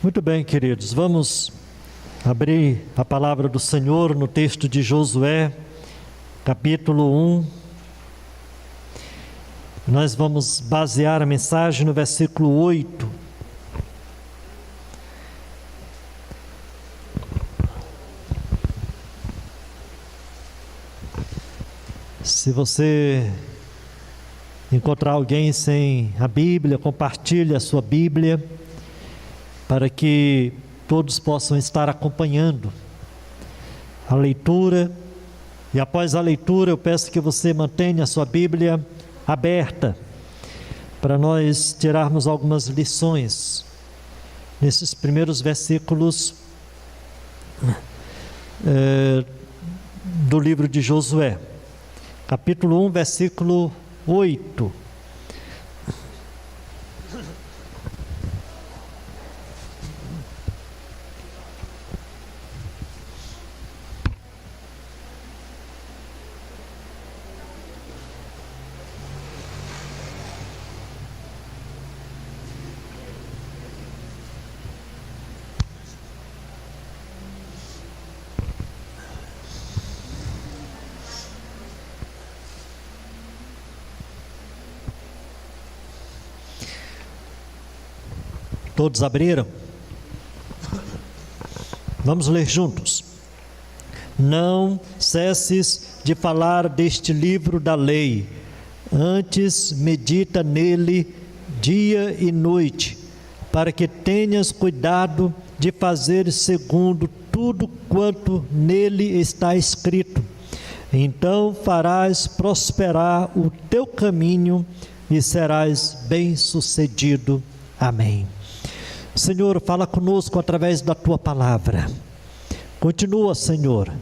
Muito bem, queridos, vamos abrir a palavra do Senhor no texto de Josué, capítulo 1. Nós vamos basear a mensagem no versículo 8. Se você encontrar alguém sem a Bíblia, compartilhe a sua Bíblia, para que todos possam estar acompanhando a leitura. E após a leitura, eu peço que você mantenha a sua Bíblia aberta, para nós tirarmos algumas lições nesses primeiros versículos do livro de Josué, capítulo 1, versículo 8. Todos abriram? Vamos ler juntos. Não cesses de falar deste livro da lei, antes medita nele dia e noite, para que tenhas cuidado de fazer segundo tudo quanto nele está escrito. Então farás prosperar o teu caminho e serás bem-sucedido. Amém. Senhor, fala conosco através da Tua palavra. Continua, Senhor,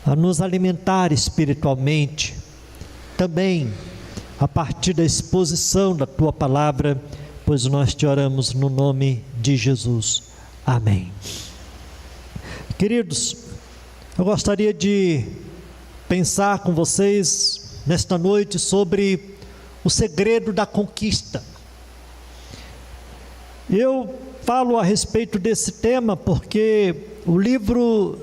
a nos alimentar espiritualmente, também a partir da exposição da Tua palavra, pois nós te oramos no nome de Jesus. Amém. Queridos, eu gostaria de pensar com vocês nesta noite sobre o segredo da conquista. Eu falo a respeito desse tema porque o livro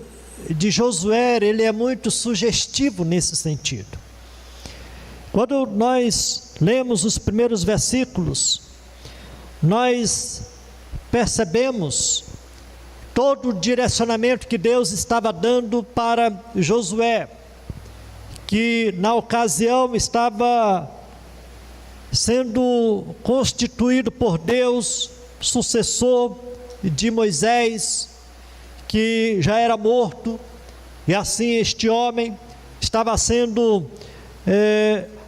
de Josué, ele é muito sugestivo nesse sentido. Quando nós lemos os primeiros versículos, nós percebemos todo o direcionamento que Deus estava dando para Josué, que na ocasião estava sendo constituído por Deus sucessor de Moisés, que já era morto, e assim este homem estava sendo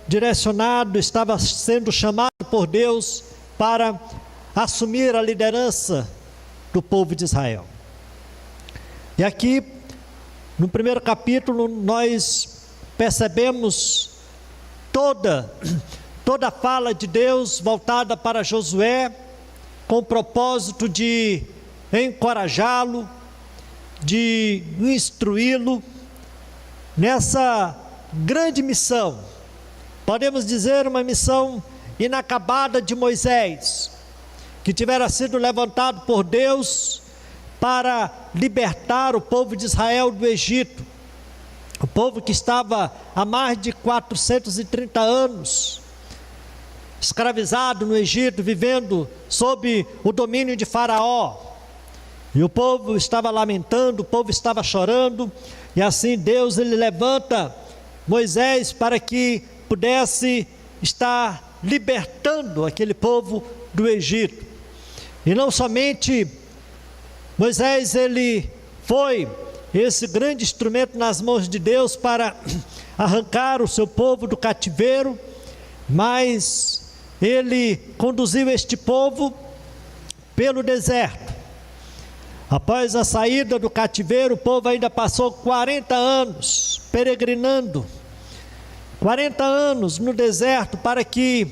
direcionado, estava sendo chamado por Deus para assumir a liderança do povo de Israel. E aqui, no primeiro capítulo, nós percebemos toda a fala de Deus voltada para Josué, com o propósito de encorajá-lo, de instruí-lo nessa grande missão. Podemos dizer uma missão inacabada de Moisés, que tivera sido levantado por Deus para libertar o povo de Israel do Egito. O povo que estava há mais de 430 anos escravizado no Egito, vivendo sob o domínio de Faraó. E o povo estava lamentando, o povo estava chorando, e assim Deus, ele levanta Moisés para que pudesse estar libertando aquele povo do Egito. E não somente Moisés, ele foi esse grande instrumento nas mãos de Deus para arrancar o seu povo do cativeiro, mas ele conduziu este povo pelo deserto. Após a saída do cativeiro, o povo ainda passou 40 anos peregrinando, 40 anos no deserto, para que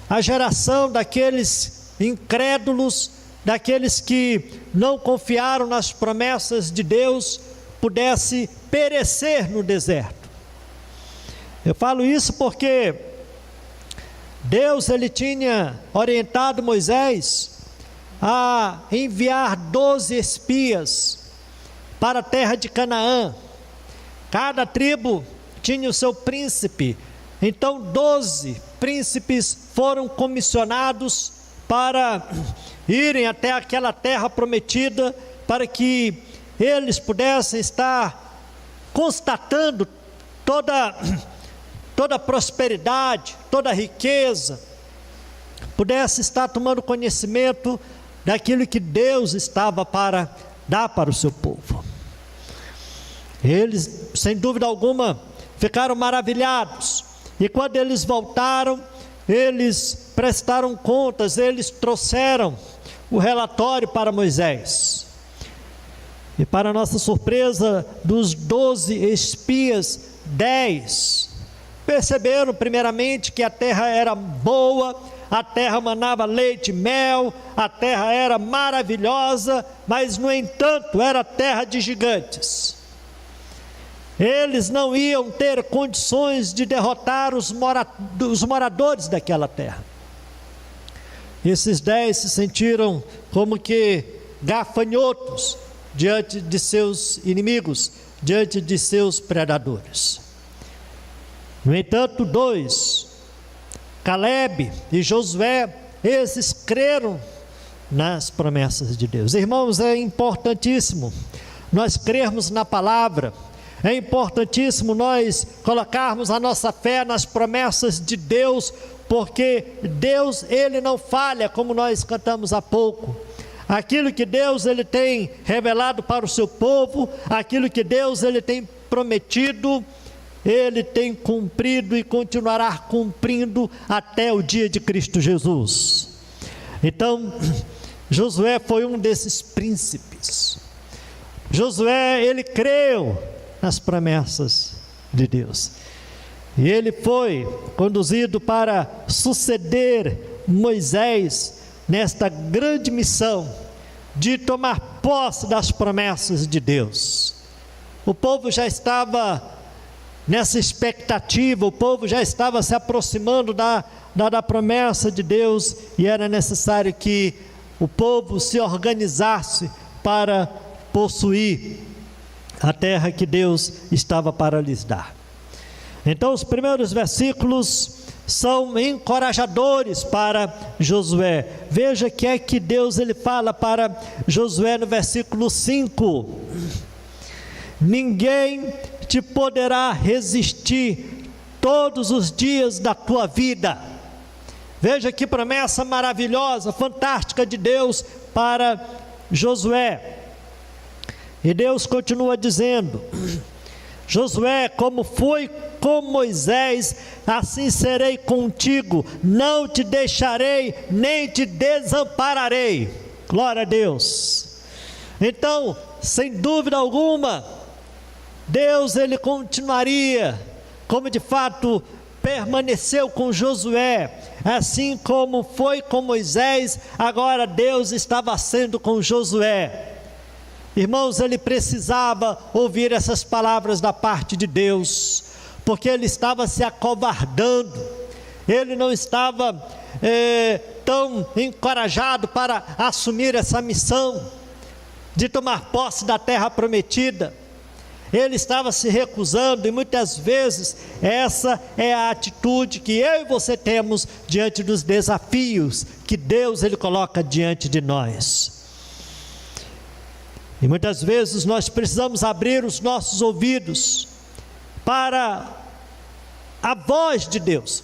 a geração daqueles incrédulos, daqueles que não confiaram nas promessas de Deus, pudesse perecer no deserto. Eu falo isso porque Deus, ele tinha orientado Moisés a enviar 12 espias para a terra de Canaã. Cada tribo tinha o seu príncipe. Então 12 príncipes foram comissionados para irem até aquela terra prometida, para que eles pudessem estar constatando toda a prosperidade, toda a riqueza, pudesse estar tomando conhecimento daquilo que Deus estava para dar para o seu povo. Eles, sem dúvida alguma, ficaram maravilhados, e quando eles voltaram, eles prestaram contas, eles trouxeram o relatório para Moisés. E para nossa surpresa, dos 12 espias, 10 perceberam primeiramente que a terra era boa, a terra manava leite e mel, a terra era maravilhosa, mas no entanto era terra de gigantes. Eles não iam ter condições de derrotar os moradores daquela terra. Esses 10 se sentiram como que gafanhotos diante de seus inimigos, diante de seus predadores. No entanto, 2, Caleb e Josué, esses creram nas promessas de Deus. Irmãos, é importantíssimo nós crermos na palavra, é importantíssimo nós colocarmos a nossa fé nas promessas de Deus, porque Deus, Ele não falha, como nós cantamos há pouco. Aquilo que Deus Ele tem revelado para o seu povo, aquilo que Deus Ele tem prometido, Ele tem cumprido e continuará cumprindo até o dia de Cristo Jesus. Então, Josué foi um desses príncipes. Josué, ele creu nas promessas de Deus. E ele foi conduzido para suceder Moisés nesta grande missão de tomar posse das promessas de Deus. O povo já estava nessa expectativa, o povo já estava se aproximando da promessa de Deus, e era necessário que o povo se organizasse para possuir a terra que Deus estava para lhes dar. Então os primeiros versículos são encorajadores para Josué. Veja que é que Deus ele fala para Josué no versículo 5: ninguém te poderá resistir todos os dias da tua vida. Veja que promessa maravilhosa, fantástica de Deus para Josué. E Deus continua dizendo: Josué, como foi com Moisés, assim serei contigo, não te deixarei, nem te desampararei. Glória a Deus. Então, sem dúvida alguma, Deus ele continuaria, como de fato permaneceu com Josué, assim como foi com Moisés, agora Deus estava sendo com Josué. Irmãos, ele precisava ouvir essas palavras da parte de Deus, porque ele estava se acovardando, ele não estava tão encorajado para assumir essa missão, de tomar posse da terra prometida. Ele estava se recusando, e muitas vezes essa é a atitude que eu e você temos diante dos desafios que Deus ele coloca diante de nós. E muitas vezes nós precisamos abrir os nossos ouvidos para a voz de Deus,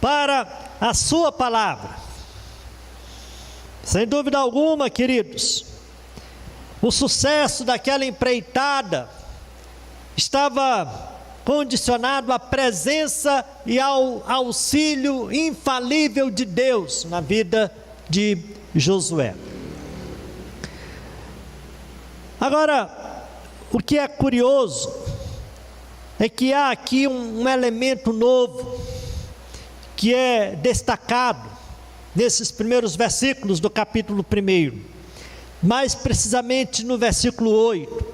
para a sua palavra. Sem dúvida alguma, queridos, o sucesso daquela empreitada estava condicionado à presença e ao auxílio infalível de Deus na vida de Josué. Agora, o que é curioso é que há aqui um elemento novo que é destacado nesses primeiros versículos do capítulo 1, mais precisamente no versículo 8.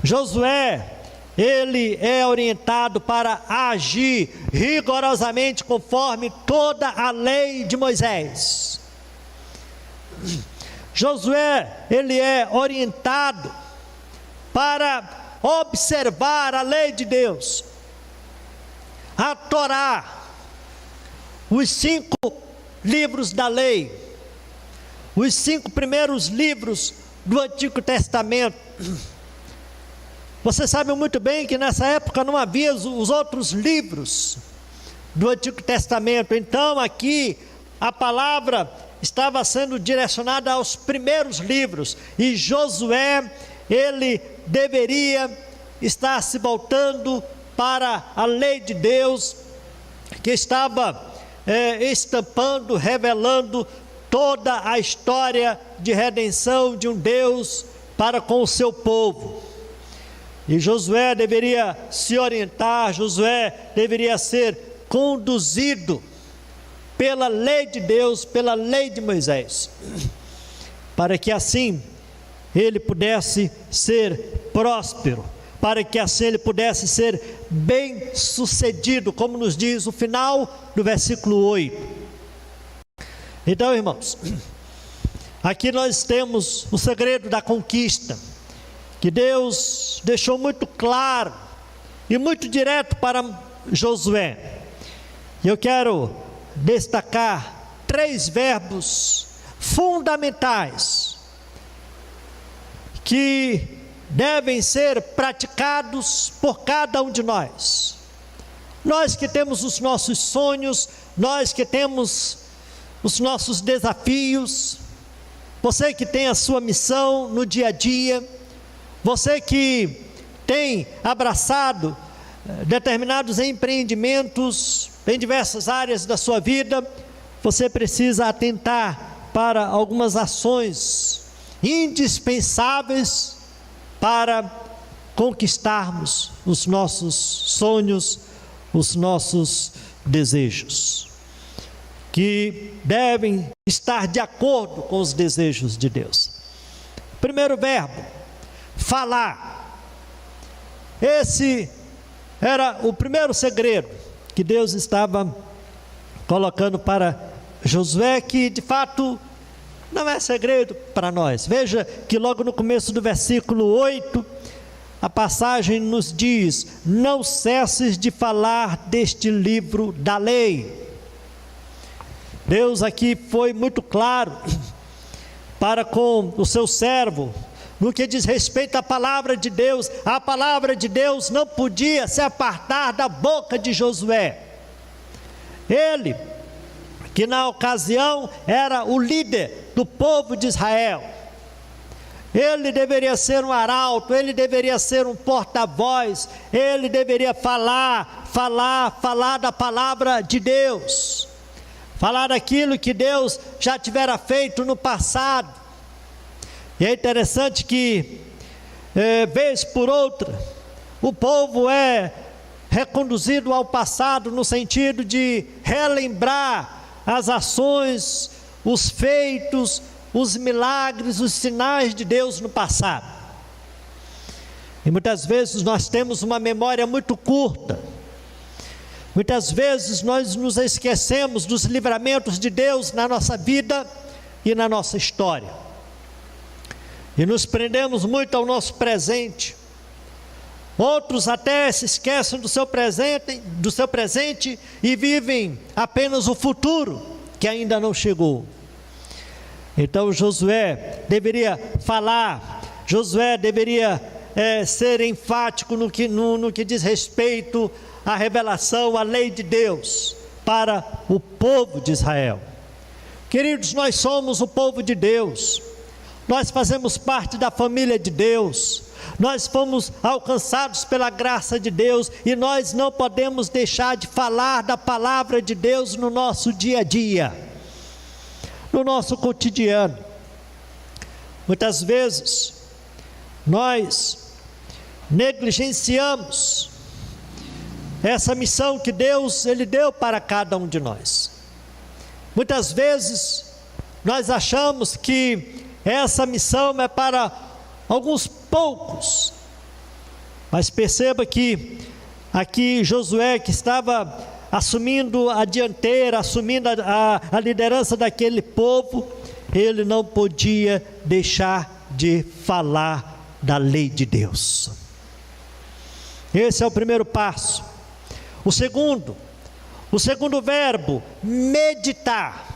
Josué, ele é orientado para agir rigorosamente conforme toda a lei de Moisés. Josué, ele é orientado para observar a lei de Deus, a Torá, os 5 livros da lei, os 5 primeiros livros do Antigo Testamento. Você sabe muito bem que nessa época não havia os outros livros do Antigo Testamento. Então aqui a palavra estava sendo direcionada aos primeiros livros, e Josué, ele deveria estar se voltando para a lei de Deus, que estava estampando, revelando toda a história de redenção de um Deus para com o seu povo. E Josué deveria se orientar, Josué deveria ser conduzido pela lei de Deus, pela lei de Moisés, para que assim ele pudesse ser próspero, para que assim ele pudesse ser bem sucedido, como nos diz o final do versículo 8. Então, irmãos, aqui nós temos o segredo da conquista, que Deus deixou muito claro e muito direto para Josué. E eu quero destacar 3 verbos fundamentais que devem ser praticados por cada um de nós. Nós que temos os nossos sonhos, nós que temos os nossos desafios, você que tem a sua missão no dia a dia, você que tem abraçado determinados empreendimentos em diversas áreas da sua vida, você precisa atentar para algumas ações indispensáveis para conquistarmos os nossos sonhos, os nossos desejos, que devem estar de acordo com os desejos de Deus. Primeiro verbo, falar. Esse era o primeiro segredo que Deus estava colocando para Josué, que de fato não é segredo para nós. Veja que logo no começo do versículo 8, a passagem nos diz: não cesses de falar deste livro da lei. Deus aqui foi muito claro para com o seu servo, no que diz respeito à palavra de Deus. A palavra de Deus não podia se apartar da boca de Josué. Ele, que na ocasião era o líder do povo de Israel, ele deveria ser um arauto, ele deveria ser um porta-voz, ele deveria falar da palavra de Deus, falar daquilo que Deus já tivera feito no passado. E é interessante que, vez por outra, o povo é reconduzido ao passado no sentido de relembrar as ações, os feitos, os milagres, os sinais de Deus no passado. E muitas vezes nós temos uma memória muito curta. Muitas vezes nós nos esquecemos dos livramentos de Deus na nossa vida e na nossa história. E nos prendemos muito ao nosso presente. Outros até se esquecem do seu presente e vivem apenas o futuro que ainda não chegou. Então Josué deveria falar, Josué deveria ser enfático no que diz respeito à revelação, à lei de Deus para o povo de Israel. Queridos, nós somos o povo de Deus, nós fazemos parte da família de Deus, nós fomos alcançados pela graça de Deus, e nós não podemos deixar de falar da palavra de Deus no nosso dia a dia, no nosso cotidiano. Muitas vezes nós negligenciamos essa missão que Deus ele deu para cada um de nós. Muitas vezes nós achamos que essa missão é para alguns poucos, mas perceba que aqui Josué, que estava assumindo a dianteira, assumindo a liderança daquele povo, ele não podia deixar de falar da lei de Deus. Esse é o primeiro passo. O segundo verbo, meditar.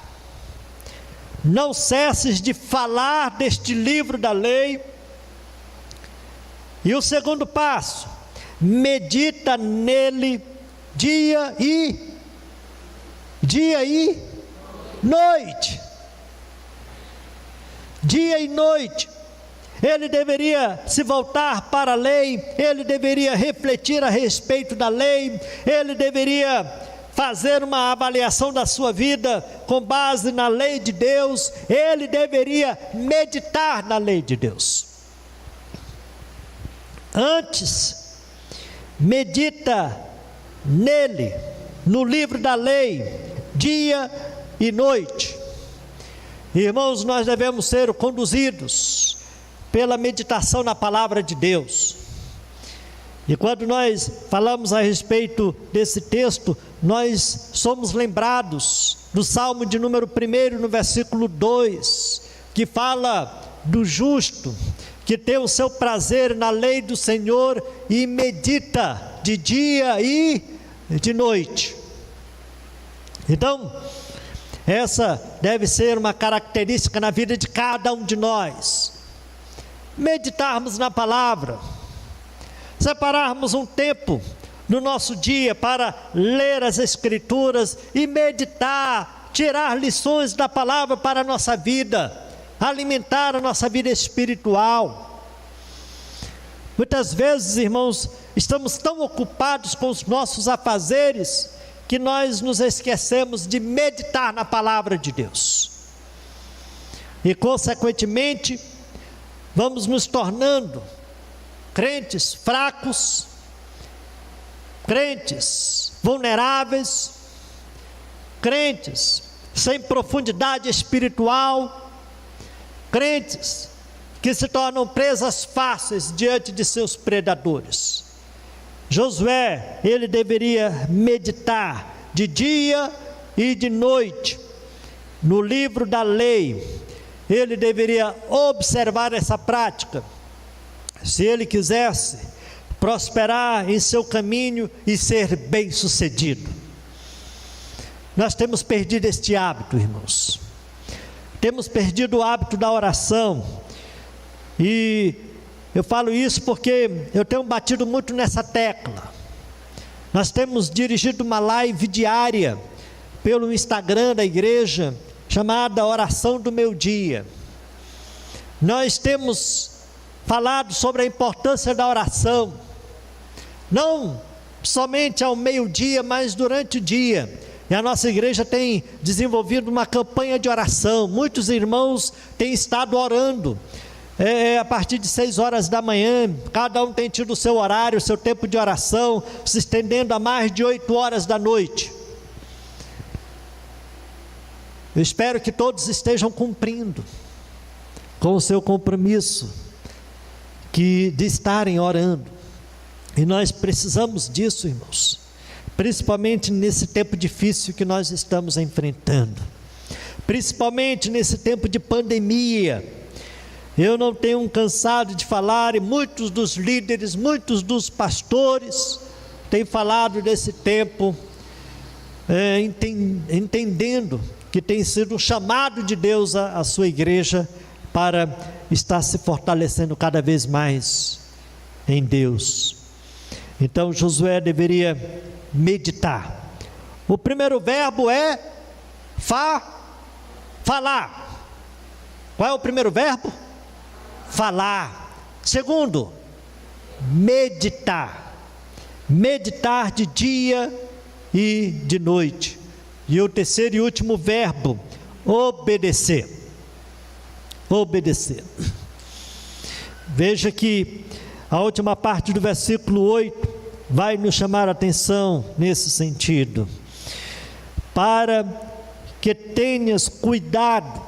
Não cesses de falar deste livro da lei. E o segundo passo, medita nele dia e noite. Dia e noite. Ele deveria se voltar para a lei, ele deveria refletir a respeito da lei, ele deveria fazer uma avaliação da sua vida com base na lei de Deus, ele deveria meditar na lei de Deus. Antes, medita nele, no livro da lei, dia e noite. Irmãos, nós devemos ser conduzidos pela meditação na palavra de Deus. E quando nós falamos a respeito desse texto, nós somos lembrados do Salmo de número 1, no versículo 2, que fala do justo, que tem o seu prazer na lei do Senhor e medita de dia e de noite. Então, essa deve ser uma característica na vida de cada um de nós. Meditarmos na palavra, separarmos um tempo no nosso dia para ler as Escrituras e meditar, tirar lições da palavra para a nossa vida, alimentar a nossa vida espiritual. Muitas vezes, irmãos, estamos tão ocupados com os nossos afazeres que nós nos esquecemos de meditar na palavra de Deus. E, consequentemente, vamos nos tornando crentes fracos, crentes vulneráveis, crentes sem profundidade espiritual, crentes que se tornam presas fáceis diante de seus predadores. Josué, ele deveria meditar de dia e de noite no livro da lei. Ele deveria observar essa prática, se ele quisesse prosperar em seu caminho e ser bem-sucedido. Nós temos perdido este hábito, irmãos. Temos perdido o hábito da oração. E eu falo isso porque eu tenho batido muito nessa tecla. Nós temos dirigido uma live diária pelo Instagram da igreja, chamada Oração do Meu Dia. Nós temos falado sobre a importância da oração, não somente ao meio-dia, mas durante o dia. E a nossa igreja tem desenvolvido uma campanha de oração. Muitos irmãos têm estado orando a partir de 6 horas da manhã. Cada um tem tido o seu horário, o seu tempo de oração, se estendendo a mais de 8 horas da noite. Eu espero que todos estejam cumprindo com o seu compromisso de estarem orando. E nós precisamos disso, irmãos, principalmente nesse tempo difícil que nós estamos enfrentando, principalmente nesse tempo de pandemia. Eu não tenho cansado de falar, e muitos dos líderes, muitos dos pastores têm falado desse tempo, entendendo que tem sido um chamado de Deus à sua igreja para estar se fortalecendo cada vez mais em Deus. Então Josué deveria meditar. O primeiro verbo é falar. Qual é o primeiro verbo? Falar. Segundo, meditar. Meditar de dia e de noite. E o terceiro e último verbo, obedecer. Obedecer. Veja que a última parte do versículo 8 vai nos chamar a atenção nesse sentido. Para que tenhas cuidado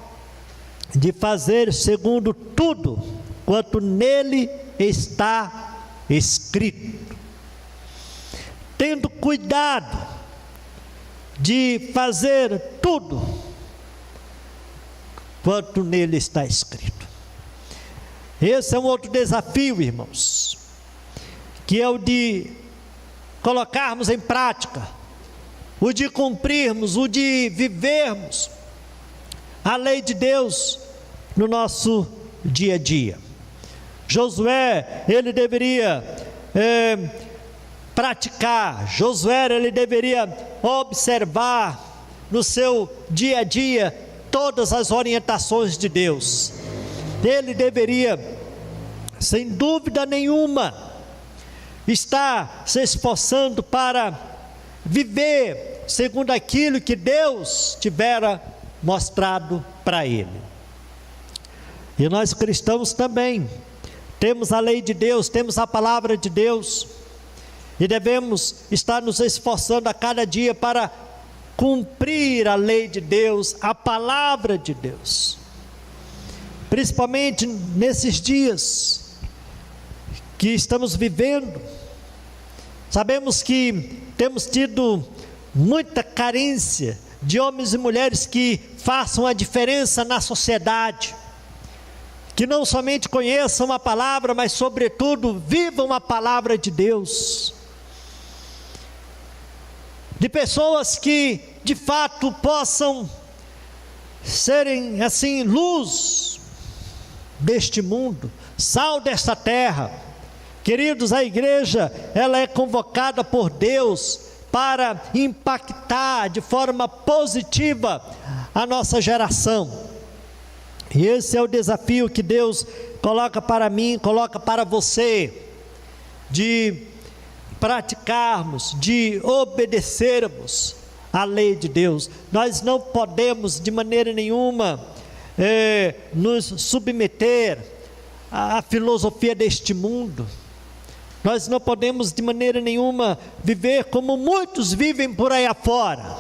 de fazer segundo tudo quanto nele está escrito. Tendo cuidado de fazer tudo quanto nele está escrito. Esse é um outro desafio, irmãos, que é o de colocarmos em prática, o de cumprirmos, o de vivermos a lei de Deus no nosso dia a dia. Josué, ele deveria praticar, Josué, ele deveria observar no seu dia a dia todas as orientações de Deus. Ele deveria, sem dúvida nenhuma, estar se esforçando para viver segundo aquilo que Deus tivera mostrado para ele. E nós cristãos também temos a lei de Deus, temos a palavra de Deus, e devemos estar nos esforçando a cada dia para cumprir a lei de Deus, a palavra de Deus, principalmente nesses dias que estamos vivendo. Sabemos que temos tido muita carência de homens e mulheres que façam a diferença na sociedade, que não somente conheçam a palavra, mas sobretudo vivam a palavra de Deus, de pessoas que de fato possam serem assim luz deste mundo, sal desta terra. Queridos, a igreja, ela é convocada por Deus para impactar de forma positiva a nossa geração. E esse é o desafio que Deus coloca para mim, coloca para você, de praticarmos, de obedecermos a lei de Deus. Nós não podemos de maneira nenhuma nos submeter à filosofia deste mundo. Nós não podemos de maneira nenhuma viver como muitos vivem por aí afora.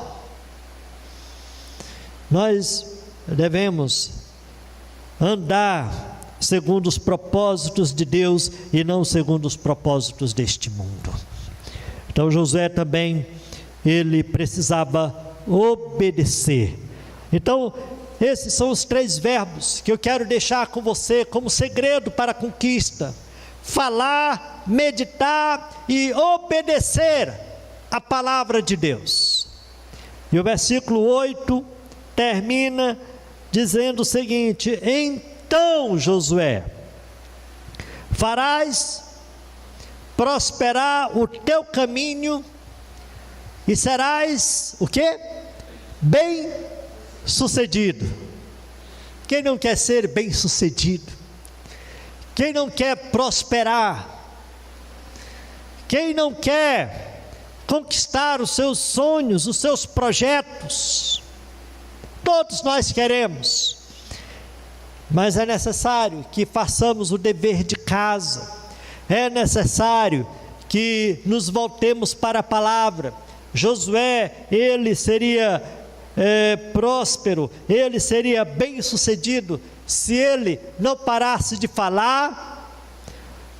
Nós devemos andar segundo os propósitos de Deus e não segundo os propósitos deste mundo. Então Josué também, ele precisava obedecer. Então esses são os 3 verbos que eu quero deixar com você como segredo para a conquista: falar, meditar e obedecer a palavra de Deus. E o versículo 8 termina dizendo o seguinte: então, Josué, farás prosperar o teu caminho e serás o quê? Bem sucedido. Quem não quer ser bem sucedido? Quem não quer prosperar? Quem não quer conquistar os seus sonhos, os seus projetos? Todos nós queremos, mas é necessário que façamos o dever de casa, é necessário que nos voltemos para a palavra. Josué, ele seria próspero, ele seria bem sucedido se ele não parasse de falar,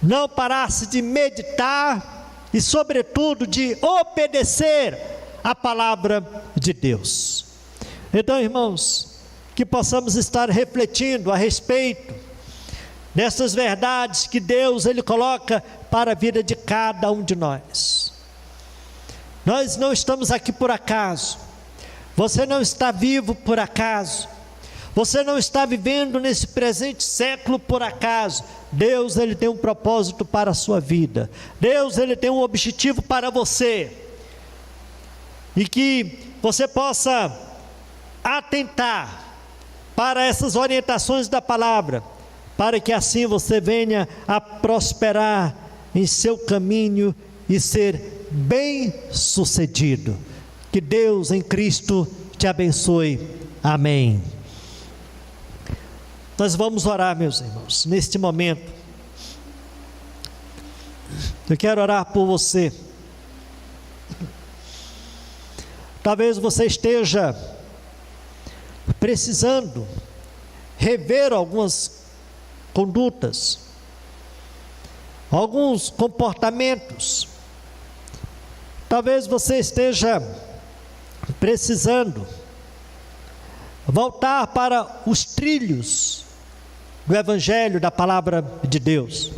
não parasse de meditar e sobretudo de obedecer a palavra de Deus. Então, irmãos, que possamos estar refletindo a respeito dessas verdades que Deus, ele coloca para a vida de cada um de nós. Nós não estamos aqui por acaso. Você não está vivo por acaso. Você não está vivendo nesse presente século por acaso. Deus, ele tem um propósito para a sua vida. Deus, ele tem um objetivo para você. E que você possa atentar para essas orientações da palavra, para que assim você venha a prosperar em seu caminho e ser bem sucedido. Que Deus em Cristo te abençoe. Amém. Nós vamos orar, meus irmãos, neste momento. Eu quero orar por você. Talvez você esteja precisando rever algumas condutas, alguns comportamentos. Talvez você esteja precisando voltar para os trilhos do Evangelho, da Palavra de Deus.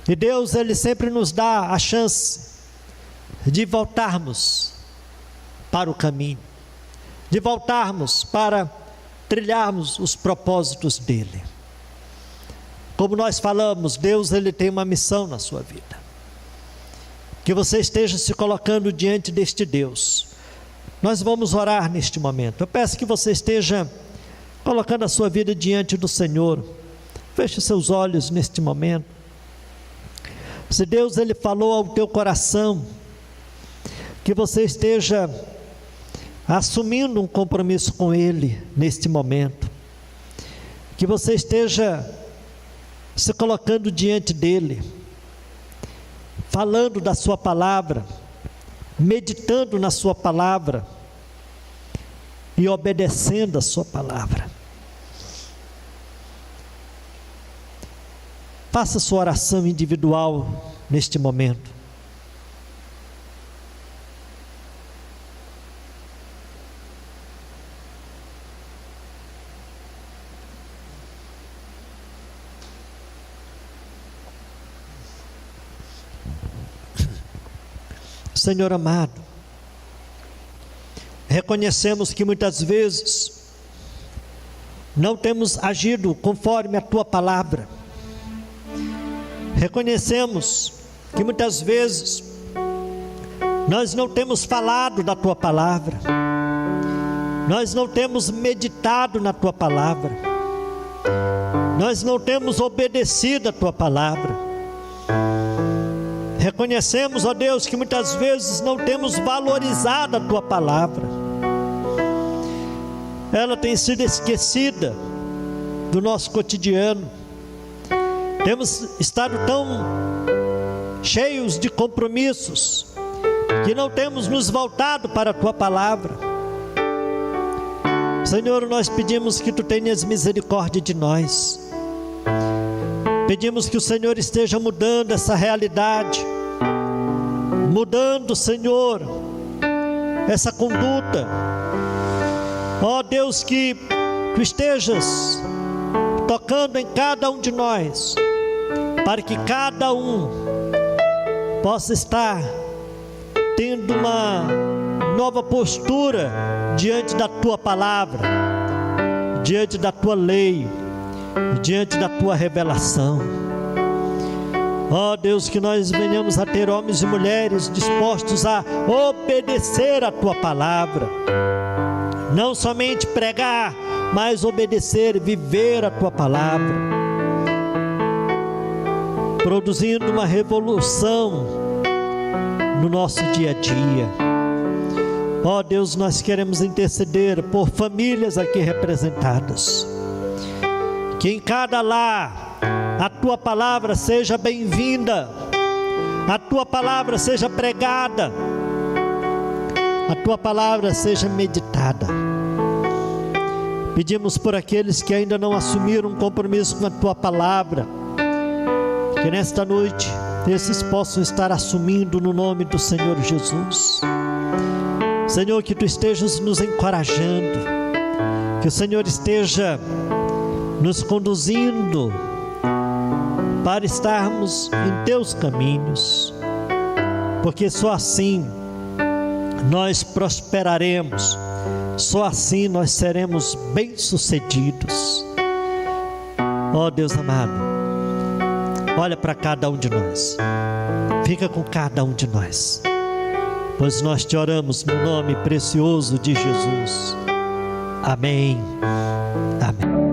E Deus, Ele sempre nos dá a chance de voltarmos para o caminho, de voltarmos para trilharmos os propósitos dEle. Como nós falamos, Deus, Ele tem uma missão na sua vida. Que você esteja se colocando diante deste Deus. Nós vamos orar neste momento. Eu peço que você esteja colocando a sua vida diante do Senhor. Feche seus olhos neste momento. Se Deus, Ele falou ao teu coração, que você esteja assumindo um compromisso com Ele neste momento. Que você esteja se colocando diante dEle, falando da sua palavra, meditando na sua palavra e obedecendo a sua palavra. Faça sua oração individual neste momento. Senhor amado, reconhecemos que muitas vezes não temos agido conforme a Tua palavra. Reconhecemos que muitas vezes nós não temos falado da Tua palavra, nós não temos meditado na Tua palavra, nós não temos obedecido a Tua palavra. Reconhecemos, ó Deus, que muitas vezes não temos valorizado a Tua palavra. Ela tem sido esquecida do nosso cotidiano. Temos estado tão cheios de compromissos que não temos nos voltado para a Tua palavra. Senhor, nós pedimos que Tu tenhas misericórdia de nós. Pedimos que o Senhor esteja mudando essa realidade, mudando, Senhor, essa conduta. Ó Deus, que Tu estejas tocando em cada um de nós, para que cada um possa estar tendo uma nova postura diante da Tua palavra, diante da Tua lei, diante da Tua revelação. Ó Deus, que nós venhamos a ter homens e mulheres dispostos a obedecer a Tua palavra, não somente pregar, mas obedecer, viver a Tua palavra, produzindo uma revolução no nosso dia a dia. Ó Deus, nós queremos interceder por famílias aqui representadas, que em cada lar a Tua palavra seja bem-vinda, a Tua palavra seja pregada, a Tua palavra seja meditada. Pedimos por aqueles que ainda não assumiram um compromisso com a Tua palavra, que nesta noite esses possam estar assumindo no nome do Senhor Jesus. Senhor, que Tu estejas nos encorajando, que o Senhor esteja nos conduzindo para estarmos em Teus caminhos, porque só assim nós prosperaremos, só assim nós seremos bem-sucedidos. Ó Deus amado, olha para cada um de nós, fica com cada um de nós, pois nós te oramos no nome precioso de Jesus. Amém. Amém.